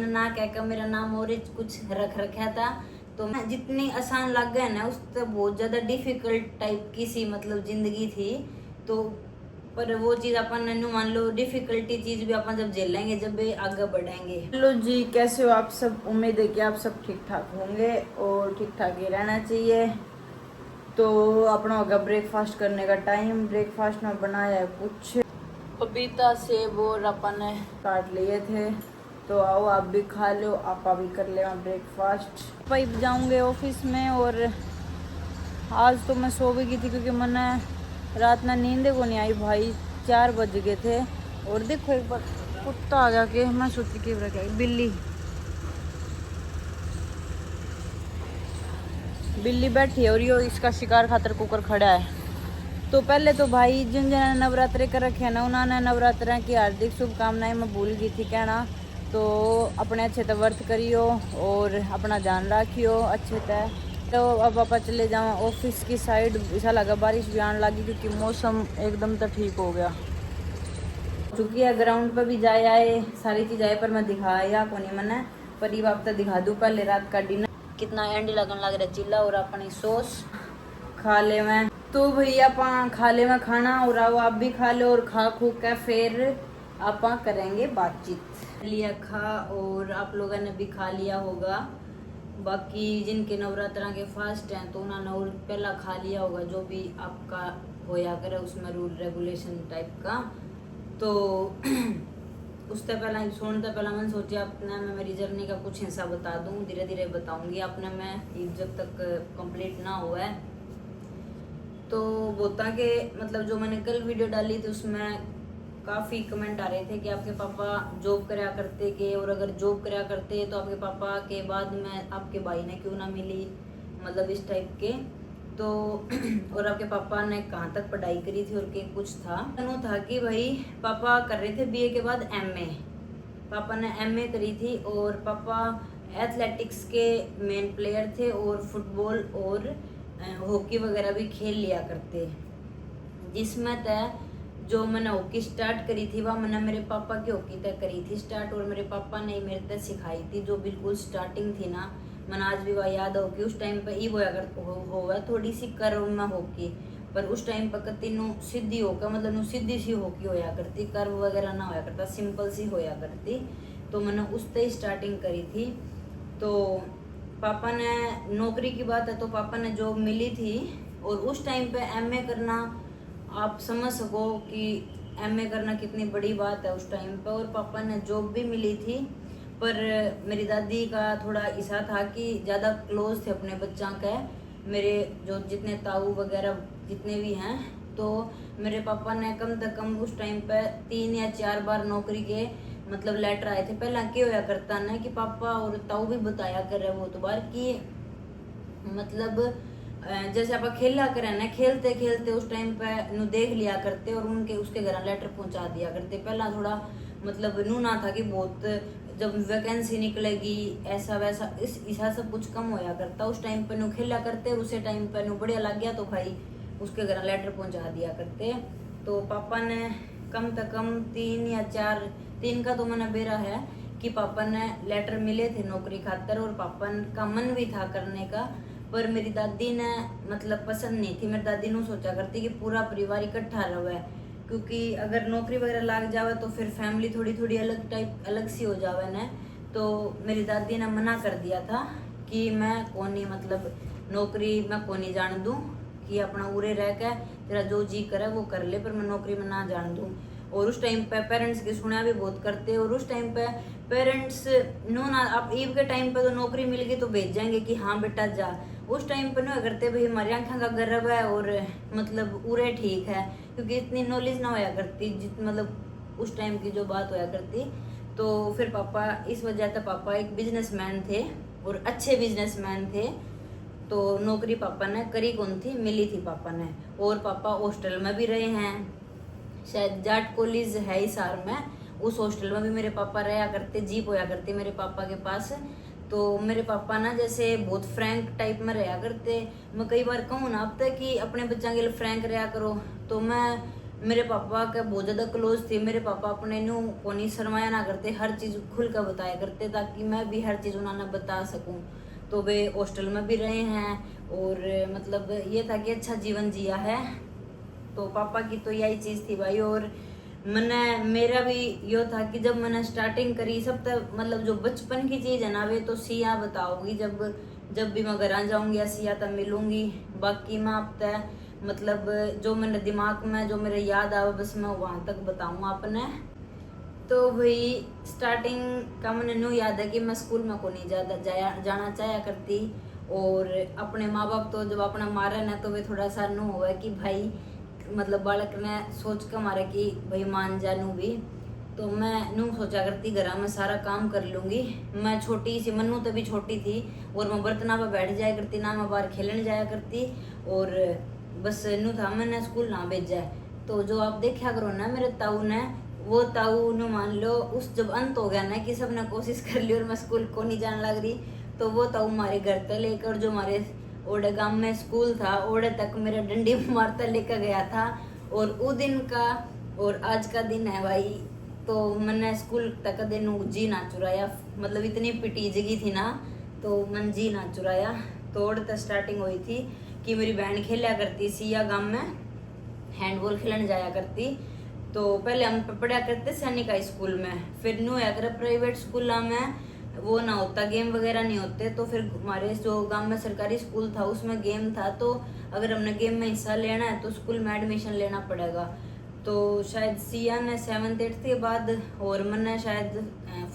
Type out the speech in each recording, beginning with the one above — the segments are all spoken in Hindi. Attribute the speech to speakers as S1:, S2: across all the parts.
S1: ना कहकर मेरा नाम और कुछ रख रखा था, तो मैं जितनी आसान लग गया ना उस तो बहुत ज़्यादा डिफिकल्ट टाइप की सी मतलब जिंदगी थी। तो पर वो चीज़ अपन नु मान लो डिफिकल्टी चीज़ भी अपन जब झेलेंगे जब भी आगे बढ़ेंगे।
S2: हेलो जी, कैसे हो आप सब? उम्मीद है कि आप सब ठीक ठाक होंगे और ठीक ठाक ही रहना चाहिए। तो अपना होगा ब्रेकफास्ट करने का टाइम। ब्रेकफास्ट में बनाया है कुछ पपीता सेब और अपन ने काट लिए थे, तो आओ आप भी खा लो, आप भी कर लेना ब्रेकफास्ट। भाई जाऊंगे ऑफिस में और आज तो मैं सो भी गई थी क्योंकि मैंने रात में नींद को नहीं आई भाई, 4 बज गए थे। और देखो एक बार कुत्ता आ जाके मैं सोची कि बिल्ली बैठी है और यो इसका शिकार खातर कुकर खड़ा है। तो पहले तो भाई जिन जिन्होंने नवरात्रे कर रखे हैं ना, उन्होंने नवरात्रा की हार्दिक शुभकामनाएं मैं भूल गई थी कहना। तो अपने अच्छे से व्रत करियो और अपना ध्यान रखियो अच्छे से। तो अब आप चले जाओ ऑफिस की साइड। ऐसा लगा बारिश भी आने लगी क्योंकि मौसम एकदम तो ठीक हो गया। चुकी है ग्राउंड पर भी जाए आए सारी चीज़ आए, पर मैं दिखाया को नहीं मैंने, पर ये आप तो दिखा दूँ। पहले रात का डिनर कितना एंडी लगन लग रहा चिल्ला और अपनी सॉस खा ले मैं। तो भैया आप खा ले मैं खाना और आओ आप भी खा लो और खा खू के फिर आप करेंगे बातचीत। लिया खा और आप लोगों ने भी खा लिया होगा। बाकी जिनके नवरात्रा के फास्ट हैं तो उन्होंने और पहला खा लिया होगा, जो भी आपका होया करे उसमें रूल रेगुलेशन टाइप का। तो उससे पहला सुनते पहला मैंने सोचा अपने मैं मेरी जर्नी का कुछ हिस्सा बता दूं, धीरे धीरे बताऊंगी अपने मैं जब तक कंप्लीट ना हुआ है। तो बोता के मतलब जो मैंने कल वीडियो डाली थी उसमें काफ़ी कमेंट आ रहे थे कि आपके पापा जॉब कराया करते के, और अगर जॉब कराया करते तो आपके पापा के बाद में आपके भाई ने क्यों ना मिली, मतलब इस टाइप के। तो और आपके पापा ने कहाँ तक पढ़ाई करी थी और के कुछ था था कि भाई पापा कर रहे थे बीए के बाद एमए। पापा ने एमए करी थी और पापा एथलेटिक्स के मेन प्लेयर थे और फुटबॉल और हॉकी वगैरह भी खेल लिया करते। जिसमें तय जो मैंने हॉकी स्टार्ट करी थी वह मैंने मेरे पापा की हॉकी तय करी थी स्टार्ट, और मेरे पापा ने मेरे तय सिखाई थी जो बिल्कुल स्टार्टिंग थी ना। मैंने आज भी वह याद हो कि उस टाइम पे ई वो अगर हो थोड़ी सी कर्व में हॉकी, पर उस टाइम पर कति नु सीधी होकर मतलब नु सीधी सी हॉकी होया करती, कर्व वगैरह ना होया करता, सिंपल सी होया करती। तो मैंने उससे ही स्टार्टिंग करी थी। तो पापा ने नौकरी की बात है तो पापा ने जॉब मिली थी, और उस टाइम पे एमए करना आप समझ सको कि एमए करना कितनी बड़ी बात है उस टाइम पे। और पापा ने जॉब भी मिली थी, पर मेरी दादी का थोड़ा ऐसा था कि ज़्यादा क्लोज थे अपने बच्चा के, मेरे जो जितने ताऊ वगैरह जितने भी हैं। तो मेरे पापा ने कम से कम उस टाइम पे 3 या 4 बार नौकरी के मतलब लेटर आए थे। पहला क्या होया करता ना कि पापा और ताऊ भी बताया कर रहे बहुत बार कि मतलब जैसे आप खेला करें ना, खेलते खेलते उस टाइम पे नु देख लिया करते और उनके उसके घर लेटर पहुंचा दिया करते। पहला थोड़ा मतलब नू ना था कि बहुत जब वैकेंसी निकलेगी ऐसा वैसा इस हिसाब से कुछ कम होया करता। उस टाइम पे नु खेला करते और उसे टाइम पे नु बढ़िया लग गया तो भाई उसके घर लेटर पहुंचा दिया करते। तो पापा ने कम से कम 3 या 4, 3 का तो मैंने बेरा है कि पापा ने लेटर मिले थे नौकरी खातर, और पापा का मन भी था करने का, पर मेरी दादी ने मतलब पसंद नहीं थी। मेरी दादी ने सोचा करती कि पूरा परिवार इकट्ठा रहे, क्योंकि अगर नौकरी वगैरह लग जावे तो फिर फैमिली थोड़ी थोड़ी अलग टाइप अलग सी हो जावे ना। तो मेरी दादी ने मना कर दिया था कि मैं कोनी मतलब नौकरी मैं कोनी जान दूँ, कि अपना उरे रह के तेरा जो जी करे वो कर ले, पर मैं नौकरी में ना जान दूँ। और उस टाइम पे पेरेंट्स की सुना भी बहुत करते, और उस टाइम पे पेरेंट्स नो ना अब ईव के टाइम पे तो नौकरी मिल गई तो भेज जाएंगे कि हाँ बेटा जा। उस टाइम पे ना करते भाई हमारी आँखों का गर्व है और मतलब उरे ठीक है, क्योंकि इतनी नॉलेज ना होया करती जित मतलब उस टाइम की जो बात होया करती। तो फिर पापा इस वजह से पापा एक बिजनेसमैन थे और अच्छे बिजनेसमैन थे, तो नौकरी पापा ने करी कौन थी, मिली थी पापा ने। और पापा हॉस्टल में भी रहे हैं, शायद जाट कॉलेज है हिसार में, उस हॉस्टल में भी मेरे पापा रहा करते, जीप होया करती मेरे पापा के पास। तो मेरे पापा ना जैसे बहुत फ्रैंक टाइप में रहा करते। मैं कई बार कहूँ ना अब तक कि अपने बच्चों के लिए फ्रैंक रहा करो, तो मैं
S1: मेरे पापा का बहुत ज़्यादा क्लोज थी। मेरे पापा अपने नू को नहीं शर्माया ना करते, हर चीज़ खुल कर बताया करते ताकि मैं भी हर चीज़ उन्हें बता सकूं। तो वे हॉस्टल में भी रहे हैं और मतलब ये था कि अच्छा जीवन जिया है। तो पापा की तो यही चीज़ थी भाई। और मैंने मेरा भी यो था कि जब मैंने स्टार्टिंग करी सब तक मतलब जो बचपन की चीज़ है ना वे तो सिया बताऊंगी जब भी मैं घर आ जाऊंगी या सिया तब मिलूंगी। बाकी मैं अब तक मतलब जो मेरे दिमाग में जो मेरे याद आवे बस मैं वहां तक बताऊंगा अपने। तो वही स्टार्टिंग का मैंने न्यू याद है कि मैं स्कूल में को नहीं जाना चाहा करती। और अपने माँ बाप तो जब अपना मारे ना तो वे थोड़ा सा नू हुआ कि भाई मतलब बालक ने सोच के मारे कि भाई मान जा नू भी। तो मैं नू सोचा करती घर में सारा काम कर लूंगी। मैं छोटी सी मन्नू तभी छोटी थी और मैं बर्तना पर बैठ जाया करती ना मैं बाहर खेलने जाया करती। और बस नू था मैंने स्कूल ना भेजा। तो जो आप देखा करो ना मेरे ताऊ ने वो ताऊ नु मान लो उस जब अंत हो गया ना कि सबने कोशिश कर ली और मैं स्कूल को नहीं जाने लग रही तो वो ताऊ हमारे घर तक लेकर जो हमारे ओडे गांव में स्कूल था ओडे तक मेरा डंडी मारता लेकर गया था। और वो दिन का और आज का दिन है भाई। तो मैंने स्कूल तक दिन जी ना चुराया मतलब इतनी पिटी जगी थी ना तो मन जी ना चुराया। तो ओडे तक स्टार्टिंग हुई थी कि मेरी बहन खेला करती सिया गांव में हैंडबॉल खेलने जाया करती। तो पहले हम पढ़ा करते सैनिक हाई स्कूल में फिर न्यू अगर प्राइवेट स्कूल में वो ना होता गेम वगैरह नहीं होते। तो फिर हमारे जो गांव में सरकारी स्कूल था उसमें गेम था। तो अगर हमने गेम में हिस्सा लेना है तो स्कूल में एडमिशन लेना पड़ेगा। तो शायद सिया ने 7th 8th के बाद और मैंने शायद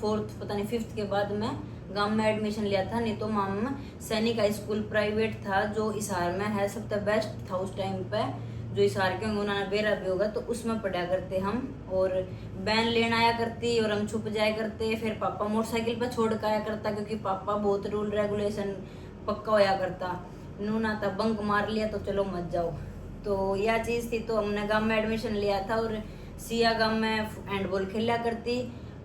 S1: 4th पता नहीं 5th के बाद में गांव में एडमिशन लिया था। नहीं तो माम सैनिक हाई स्कूल प्राइवेट था जो हिसार में है सबसे बेस्ट था उस टाइम पे। जो हिसार के उन्होंने बेरा भी होगा तो उसमें पढ़ा करते हम। और बैन लेने आया करती और हम छुप जाया करते। फिर पापा मोटरसाइकिल पर छोड़ के आया करता क्योंकि पापा बहुत रूल रेगुलेशन पक्का होया करता। नू ना था बंक मार लिया तो चलो मत जाओ। तो यह चीज़ थी। तो हमने गांव में एडमिशन लिया था और सिया गांव में हैंडबॉल खेला करती।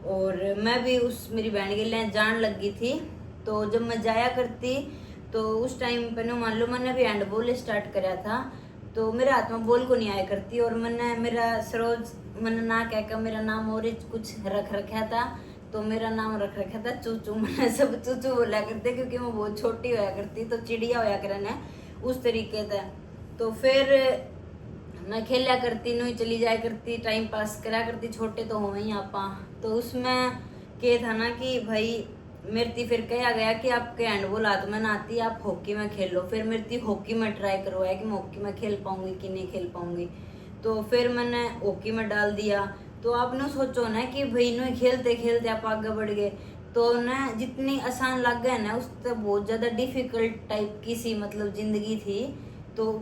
S1: और मैं भी उस मेरी बहन के लिए जान लग गई थी। तो जब मैं जाया करती तो उस टाइम पे ना मान लो मैंने भी हैंडबॉल स्टार्ट करा था। तो मेरे हाथ में बॉल को नहीं आया करती और मैंने मेरा सरोज मैंने ना कहकर मेरा नाम और कुछ रख रखा था। तो मेरा नाम रख रखा था चूचू। मैंने सब चूचू बोला करते क्योंकि मैं बहुत छोटी होया करती तो चिड़िया होया करना उस तरीके से। तो फिर मैं खेला करती नहीं चली जाया करती टाइम पास करा करती छोटे तो हो ही आपा। तो उसमें क्या था ना कि भाई मेरे फिर कहा गया कि आपके हैंडबॉल हाथ में ना आती आप हॉकी में खेल लो। फिर मेरे हॉकी में ट्राई करवाया कि मैं हॉकी में खेल पाऊंगी कि नहीं खेल पाऊंगी। तो फिर मैंने हॉकी में डाल दिया। तो आपने सोचो ना कि भाई नो खेलते खेलते आप आगे बढ़ गए। तो ना जितनी आसान लग गया ना उससे बहुत ज़्यादा डिफिकल्ट टाइप की सी मतलब जिंदगी थी। तो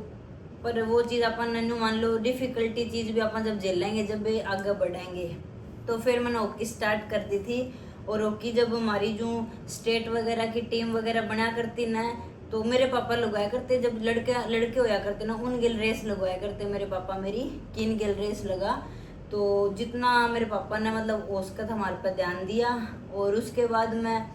S1: पर वो चीज़ अपन नो मान लो डिफिकल्टी चीज़ भी अपन जब झेलेंगे जब भी आगे बढ़ेंगे। तो फिर मैंने हॉकी स्टार्ट कर दी थी। और हॉकी जब हमारी जो स्टेट वगैरह की टीम वगैरह बना करती ना तो मेरे पापा लगवाया करते जब लड़के होया करते ना उन गिल रेस लगवाया करते मेरे पापा मेरी किन गिल रेस लगा। तो जितना मेरे पापा ने मतलब उसका था हमारे पर ध्यान दिया। और उसके बाद में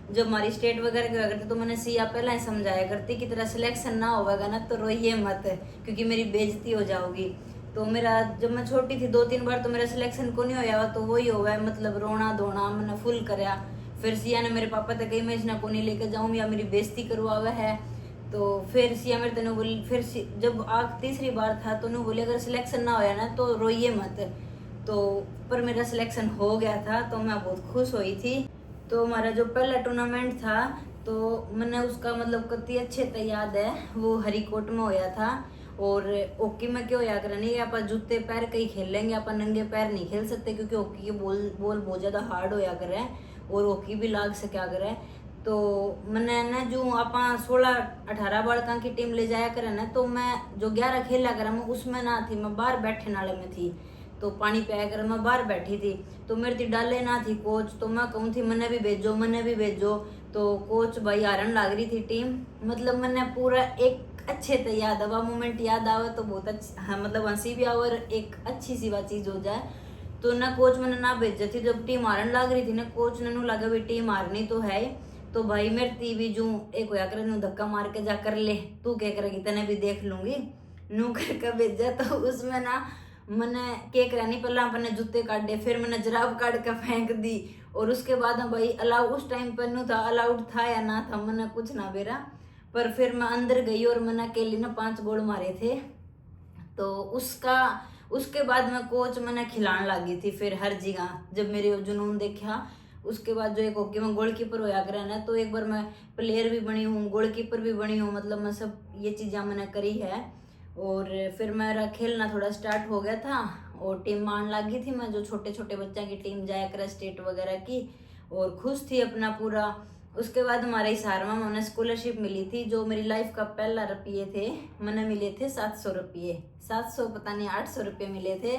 S1: जब हमारी स्टेट वगैरह क्या करते तो मैंने सिया पहले ही समझाया करती कि तेरा सिलेक्शन ना होगा ना तो रोइए मत क्योंकि मेरी बेइज्जती हो जाओगी। तो मेरा जब मैं छोटी थी 2-3 बार तो मेरा सिलेक्शन को नहीं होया तो वही हुआ है मतलब रोना धोना मैंने फुल कराया। फिर सिया ने मेरे पापा तक कही मैं इसना को नहीं लेकर जाऊँ या मेरी बेइज्जती करवावा है। तो फिर सिया मेरे तेन बोली फिर जब आग तीसरी बार था तो उन्होंने बोली अगर सिलेक्शन ना होया ना तो रोइए मत। तो पर मेरा सिलेक्शन हो गया था तो मैं बहुत खुश हुई थी। तो हमारा जो पहला टूर्नामेंट था तो मैंने उसका मतलब कति अच्छे से याद है वो हरिकोट में होया था। और हॉकी में क्या होया करनी है आप जूते पैर कहीं खेल लेंगे आप नंगे पैर नहीं खेल सकते क्योंकि हॉकी की बॉल बहुत ज़्यादा हार्ड होया करे और हॉकी भी लाग सके करे। तो मैंने ना जो आप 16-18 बालकों की टीम ले जाया करे ना तो मैं जो 11 खेला करा मैं उसमें ना थी मैं बाहर बैठने वाले में थी। तो पानी पिया कर मैं बाहर बैठी थी तो मेरे थी डाले ना थी कोच तो मैं कहूँ थी मैंने भी भेजो। तो कोच भाई हारन लाग रही थी टीम मतलब मैंने पूरा एक अच्छे से याद आवा मोमेंट याद आवा तो बहुत अच्छा हाँ मतलब हंसी भी आवा और एक अच्छी सी बात चीज हो जाए। तो ना कोच मैंने ना भेजा थी जब टीम हारन लग रही थी ना कोच ने लगा भी टीम हारनी तो है। तो भाई मेरे ती भी जू एक होया कर धक्का मार के जा कर ले तू क्या करेगी तने भी देख लूंगी नू करके भेजा। तो उसमें ना मैंने केक रहनी पहला अपने जूते काटे, फिर मैंने जराब काट के फेंक दी। और उसके बाद भाई अलाउ उस टाइम पर नू था, अलाउड था या ना था मैंने कुछ ना बेरा, पर फिर मैं अंदर गई और मैंने अकेली ना 5 गोल मारे थे। तो उसके बाद मैं कोच मैंने खिलाने लगी थी फिर हर जगह, जब मेरे जुनून देखा। उसके बाद जो एक हॉकी में गोलकीपर होया करे ना, तो एक बार मैं प्लेयर भी बनी हूँ, गोलकीपर भी बनी हूँ, मतलब मैं सब ये चीज़ें मैंने करी है। और फिर मेरा खेलना थोड़ा स्टार्ट हो गया था और टीम मान लगी थी मैं, जो छोटे छोटे बच्चा की टीम जाया करे स्टेट वगैरह की, और खुश थी अपना पूरा। उसके बाद हमारे हिसार में मैंने स्कॉलरशिप मिली थी, जो मेरी लाइफ का पहला रुपये थे, मैंने मिले थे 700 रुपये, 700 पता नहीं 800 रुपये मिले थे।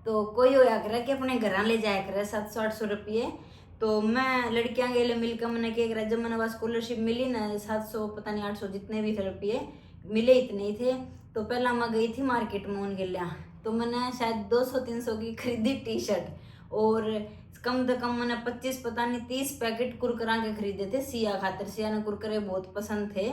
S1: तो कोई होया करे कि अपने घर ले जाया करे 700-800 रुपये। तो मैं लड़कियां गेले मिलकर मैंने क्या करा, जब मैंने वह स्कॉलरशिप मिली ना 700 पता नहीं 800 जितने भी थे रुपये मिले, इतने ही थे। तो पहला मैं गई थी मार्केट में उन गिलिया, तो मैंने शायद 200-300 की खरीदी टी शर्ट, और कम से कम मैंने 25 पता नहीं 30 पैकेट कुरकुरा के खरीदे थे सिया खातिर। सिया ने कुरकुरे बहुत पसंद थे,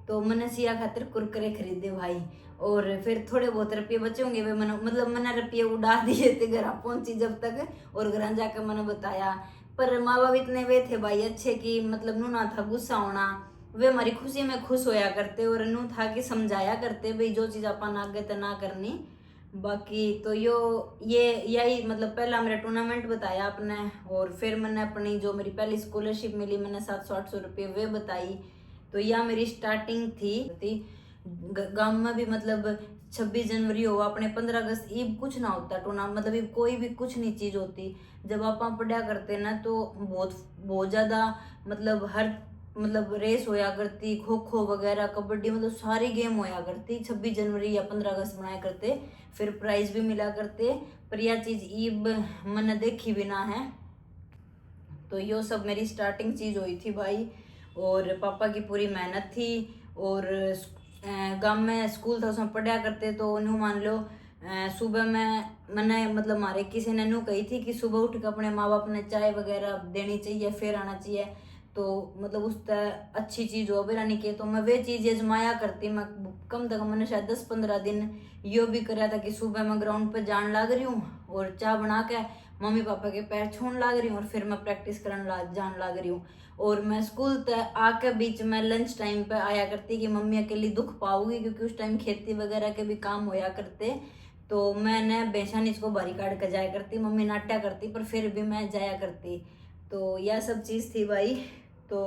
S1: तो मैंने सिया खातिर कुरकुरे खरीदे भाई। और फिर थोड़े बहुत रुपये बचे होंगे वे मैंने, मतलब मैंने रुपये उड़ा दिए थे घर पहुंची जब तक, और घर जाकर मैंने बताया। पर माँ बाप इतने वे थे भाई अच्छे कि मतलब नू ना था गुस्सा होना, वे हमारी खुशी में खुश होया करते, और नू था कि समझाया करते भाई जो चीज़ अपन आगे तो ना करनी। बाकी तो ये यही मतलब पहला मेरा टूर्नामेंट बताया आपने, और फिर मैंने अपनी जो मेरी पहली स्कॉलरशिप मिली मैंने 700-800 रुपये वे बताई। तो यह मेरी स्टार्टिंग थी। गांव में भी मतलब 26 जनवरी हो, अपने 15 अगस्त ईब कुछ ना होता टूर्नामेंट, मतलब ईब कोई भी कुछ नहीं चीज होती। जब आप पढ़ा करते ना तो बहुत ज्यादा मतलब हर मतलब रेस होया करती, खो खो वगैरह, कबड्डी, मतलब सारी गेम होया करती 26 जनवरी या 15 अगस्त बनाया करते, फिर प्राइज भी मिला करते। पर यह चीज ईब मैंने देखी भी ना है। तो यो सब मेरी स्टार्टिंग चीज हुई थी भाई, और पापा की पूरी मेहनत थी। और गांव में स्कूल था उसमें पढ़ा करते, तो न्यू मान लो सुबह में मैंने मतलब हमारे किसी ने न्यू कही थी कि सुबह उठ के अपने माँ बाप ने चाय वगैरह देनी चाहिए, फिर आना चाहिए। तो मतलब उस तरह अच्छी चीज हो बेरानी के, तो मैं वे चीज आजमाया करती। मैं कम से कम मैंने शायद 10-15 दिन यो भी कराया था कि सुबह मैं ग्राउंड पे जान लग रही हूँ और चाय बना के मम्मी पापा के पैर छूने लग रही हूँ, और फिर मैं प्रैक्टिस करने जान लग रही हूँ। और मैं स्कूल तक आके बीच में लंच टाइम पे आया करती कि मम्मी अकेली दुख पाऊगी, क्योंकि उस टाइम खेती वगैरह के भी काम होया करते। तो मैंने बेसन इसको बारी काट कर जाया करती, मम्मी नाट्या करती पर फिर भी मैं जाया करती। तो यह सब चीज़ थी भाई। तो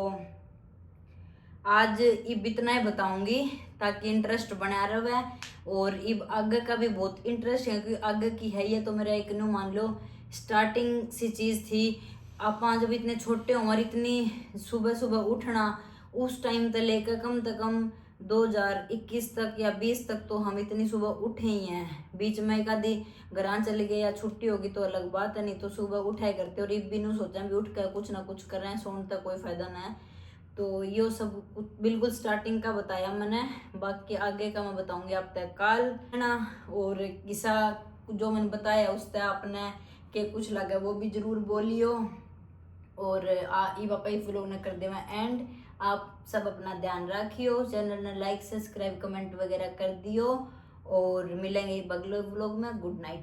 S1: आज इब इतना ही बताऊंगी ताकि इंटरेस्ट बना रहे, और इब आगे का भी बहुत इंटरेस्ट है क्योंकि आगे की है ये तो मेरा एक न्यू मान लो स्टार्टिंग सी चीज़ थी। आप जब इतने छोटे हो और इतनी सुबह सुबह उठना, उस टाइम तक लेकर कम से कम 2021 तक या 20 तक तो हम इतनी सुबह उठे ही हैं। बीच में एक आधी घर चले गए या छुट्टी होगी तो अलग बात है, नहीं तो सुबह उठाए करते। और इब भी नू सोचा भी उठ कर कुछ ना कुछ कर रहे हैं, सोने तक कोई फायदा ना है। तो ये सब बिल्कुल स्टार्टिंग का बताया मैंने, बाकी आगे का मैं बताऊंगी आप तक काल है ना। और किस्सा जो मैंने बताया उस तक आपने के कुछ लगा वो भी जरूर बोलियो। और ई पापा इस व्लॉग ने कर दे मैं एंड। आप सब अपना ध्यान रखियो, चैनल ने लाइक सब्सक्राइब कमेंट वगैरह कर दियो, और मिलेंगे अगले व्लॉग में। Good night.